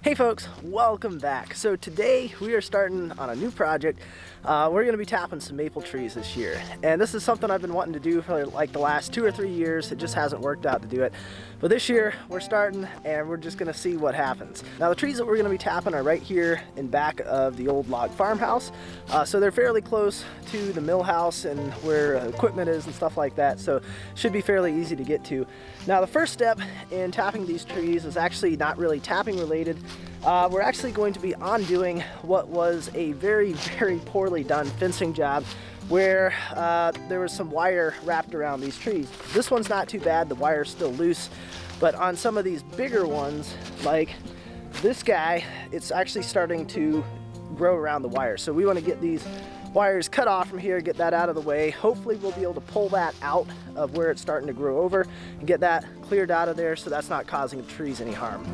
Hey folks, welcome back. So today we are starting on a new project. We're going to be tapping some maple trees this year, and this is something I've been wanting to do for like the last 2 or 3 years. It just hasn't worked out to do it, but this year we're starting and we're just going to see what happens. Now the trees that we're going to be tapping are right here in back of the old log farmhouse, so they're fairly close to the mill house and where equipment is and stuff like that, so should be fairly easy to get to. Now the first step in tapping these trees is actually not really tapping related. We're actually going to be undoing what was a very poorly done fencing job where there was some wire wrapped around these trees. This one's not too bad, the wire's still loose, but on some of these bigger ones, like this guy, it's actually starting to grow around the wire. So we want to get these wires cut off from here, get that out of the way. Hopefully we'll be able to pull that out of where it's starting to grow over and get that cleared out of there so that's not causing the trees any harm.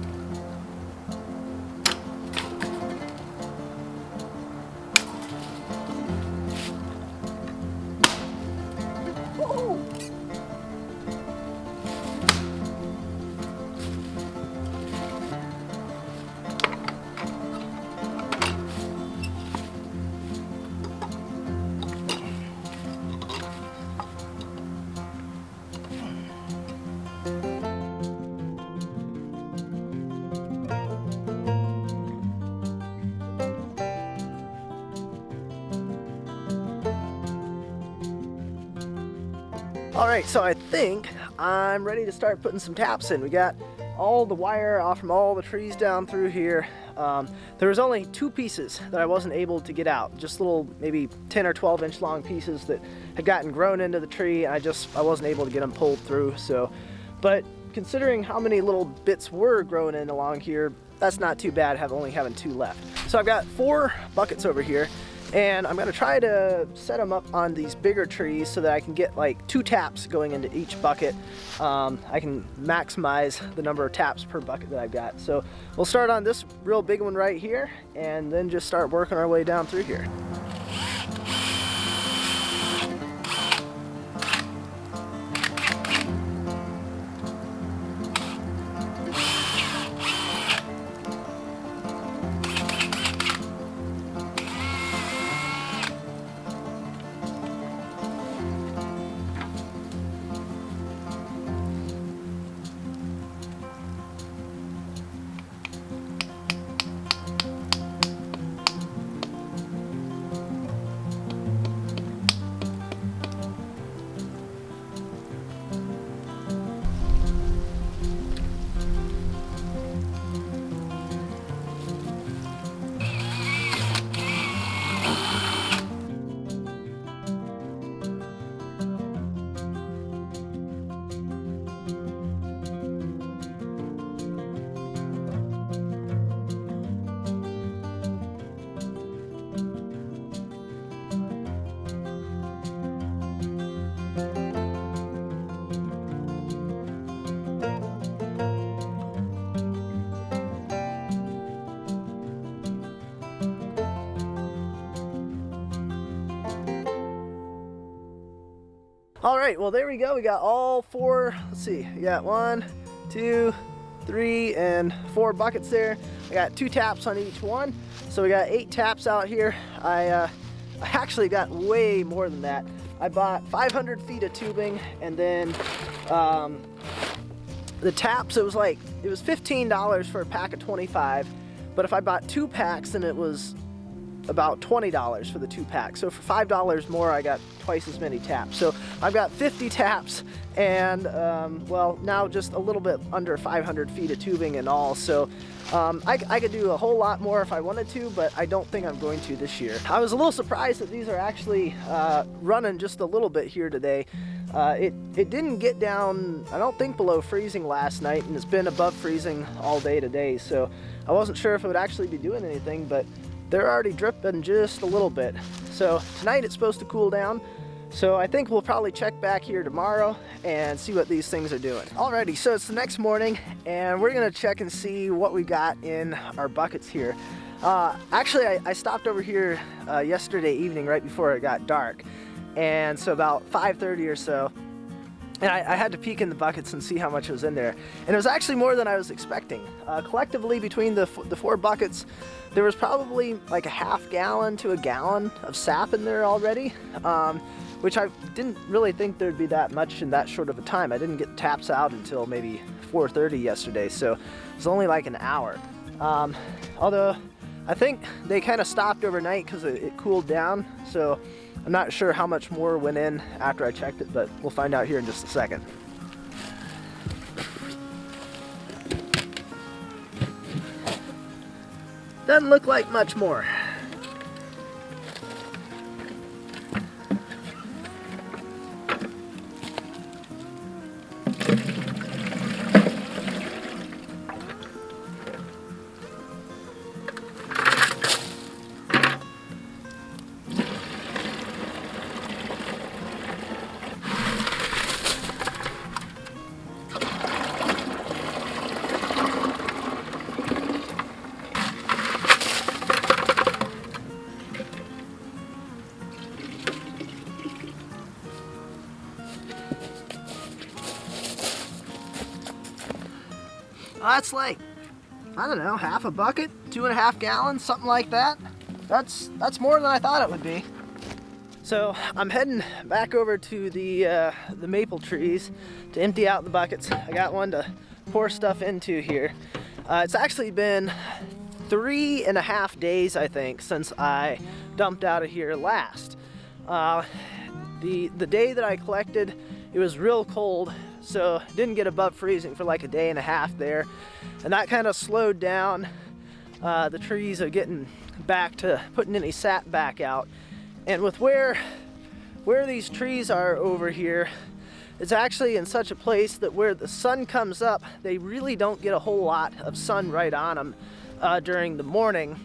All right, so I think I'm ready to start putting some taps in. We got all the wire off from all the trees down through here. There was only 2 pieces that I wasn't able to get out, just little maybe 10 or 12 inch long pieces that had gotten grown into the tree. I wasn't able to get them pulled through. So, but considering how many little bits were growing in along here, that's not too bad, only having 2 left. So I've got 4 buckets over here, and I'm going to try to set them up on these bigger trees so that I can get like 2 taps going into each bucket. I can maximize the number of taps per bucket that I've got. So we'll start on this real big one right here and then just start working our way down through here. All right, well there we go. We got all 4, let's see, we got 1, 2, 3, and 4 buckets there. I got 2 taps on each one. So we got 8 taps out here. I actually got way more than that. I bought 500 feet of tubing, and then the taps, it was $15 for a pack of 25, but if I bought 2 packs, then it was about $20 for the 2 packs. So for $5 more, I got twice as many taps. So I've got 50 taps and well, now just a little bit under 500 feet of tubing in all. So I could do a whole lot more if I wanted to, but I don't think I'm going to this year. I was a little surprised that these are actually running just a little bit here today. It didn't get down, I don't think, below freezing last night, and it's been above freezing all day today. So I wasn't sure if it would actually be doing anything, but they're already dripping just a little bit. So tonight it's supposed to cool down. So I think we'll probably check back here tomorrow and see what these things are doing. Alrighty, so it's the next morning and we're gonna check and see what we got in our buckets here. Actually, I stopped over here yesterday evening right before it got dark. And so about 5:30 or so, And I had to peek in the buckets and see how much was in there. And it was actually more than I was expecting. Collectively, between the 4 buckets, there was probably like a half gallon to a gallon of sap in there already, which I didn't really think there'd be that much in that short of a time. I didn't get taps out until maybe 4:30 yesterday, so it was only like an hour. Although I think they kind of stopped overnight because it cooled down, so I'm not sure how much more went in after I checked it, but we'll find out here in just a second. Doesn't look like much more. That's like, I don't know, half a bucket, 2.5 gallons, something like that. That's more than I thought it would be. So I'm heading back over to the maple trees to empty out the buckets. I got one to pour stuff into here. It's actually been 3.5 days, I think, since I dumped out of here last. The day that I collected, it was real cold, so didn't get above freezing for like a day and a half there, and that kind of slowed down the trees of getting back to putting any sap back out. And with where these trees are over here, it's actually in such a place that where the sun comes up, they really don't get a whole lot of sun right on them during the morning,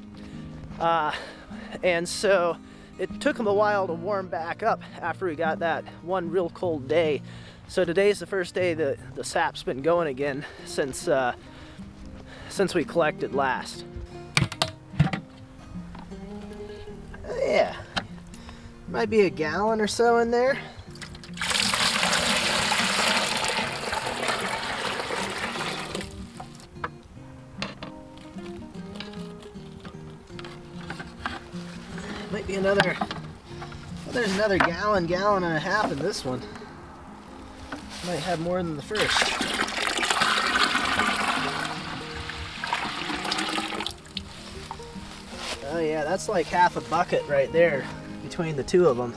and so it took them a while to warm back up after we got that one real cold day. So today's the first day that the sap's been going again since we collected last. Yeah, might be a gallon or so in there. Might be another, well, there's another gallon and a half in this one. Might have more than the first. Oh yeah, that's like half a bucket right there between the two of them.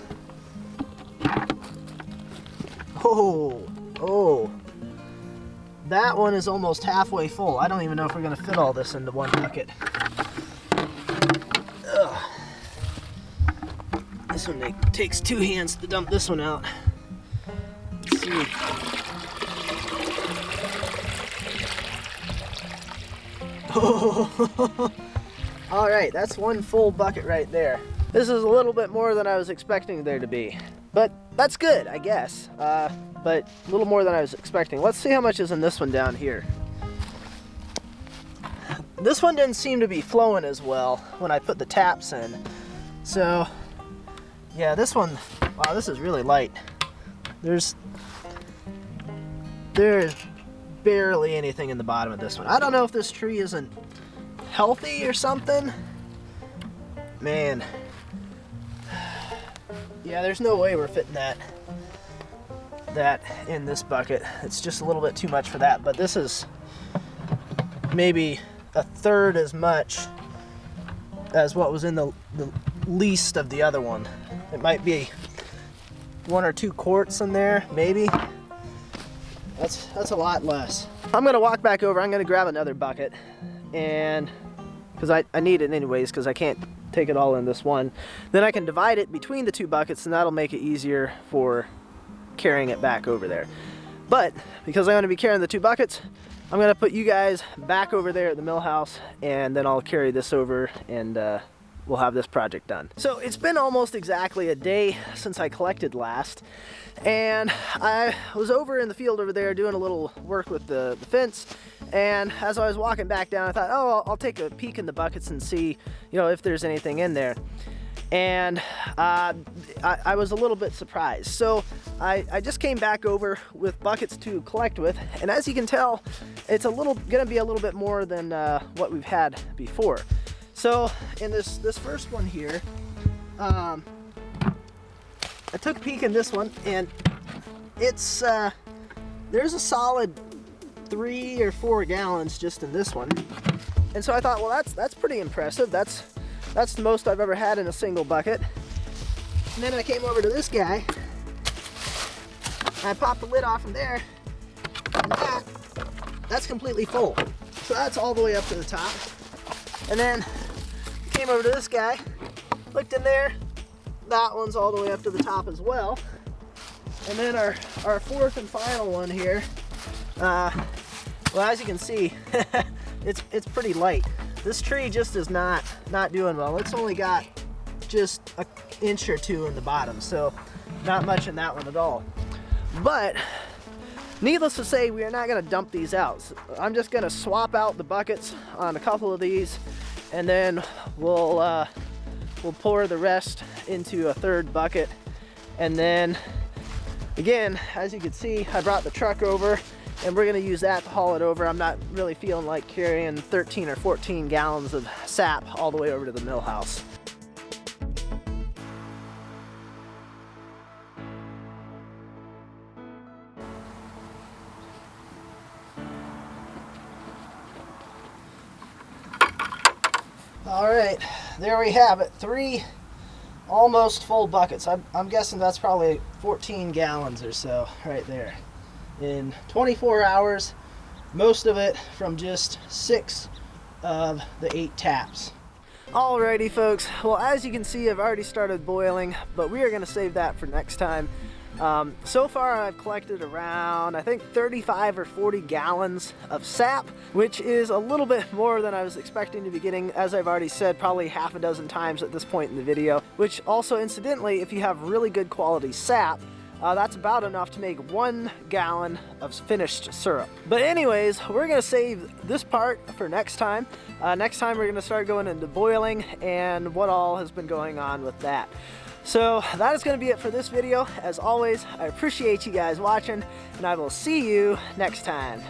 Oh, that one is almost halfway full. I don't even know if we're gonna fit all this into one bucket. Ugh. This one takes 2 hands to dump this one out. Let's see. Oh, all right, that's one full bucket right there. This is a little bit more than I was expecting there to be, but that's good, I guess. But a little more than I was expecting. Let's see how much is in this one down here. This one didn't seem to be flowing as well when I put the taps in. So, yeah, this one, wow, this is really light. There's barely anything in the bottom of this one. I don't know if this tree isn't healthy or something. Man. Yeah, there's no way we're fitting that in this bucket. It's just a little bit too much for that, but this is maybe a third as much as what was in the least of the other one. It might be 1 or 2 quarts in there, maybe. That's a lot less. I'm gonna walk back over. I'm gonna grab another bucket, and because I need it anyways, because I can't take it all in this one. Then I can divide it between the 2 buckets, and that'll make it easier for carrying it back over there. But because I'm going to be carrying the 2 buckets, I'm going to put you guys back over there at the mill house, and then I'll carry this over, and we'll have this project done. So it's been almost exactly a day since I collected last, and I was over in the field over there doing a little work with the fence, and as I was walking back down, I thought, oh, I'll take a peek in the buckets and see, you know, if there's anything in there. and I was a little bit surprised. So I just came back over with buckets to collect with, and as you can tell, it's gonna be a little bit more than what we've had before. So in this first one here, I took a peek in this one, and it's there's a solid 3 or 4 gallons just in this one. And so I thought, well, that's pretty impressive. That's the most I've ever had in a single bucket. And then I came over to this guy, and I popped the lid off from there, and that's completely full. So that's all the way up to the top. And then came over to this guy, looked in there, that one's all the way up to the top as well. And then our fourth and final one here, well, as you can see, it's pretty light. This tree just is not doing well. It's only got just an inch or 2 in the bottom, so not much in that one at all. But needless to say, we are not going to dump these out. So I'm just going to swap out the buckets on a couple of these, and then we'll pour the rest into a third bucket. And then again, as you can see, I brought the truck over, and we're gonna use that to haul it over. I'm not really feeling like carrying 13 or 14 gallons of sap all the way over to the mill house. All right, there we have it. 3 almost full buckets. I'm guessing that's probably 14 gallons or so right there. In 24 hours, most of it from just 6 of the 8 taps. Alrighty folks, well, as you can see, I've already started boiling, but we are going to save that for next time. So far I've collected around, I think, 35 or 40 gallons of sap, which is a little bit more than I was expecting to be getting, as I've already said probably half a dozen times at this point in the video, which also, incidentally, if you have really good quality sap, that's about enough to make 1 gallon of finished syrup. But anyways, we're gonna save this part for next time. Next time we're gonna start going into boiling and what all has been going on with that. So that is gonna be it for this video. As always, I appreciate you guys watching, and I will see you next time.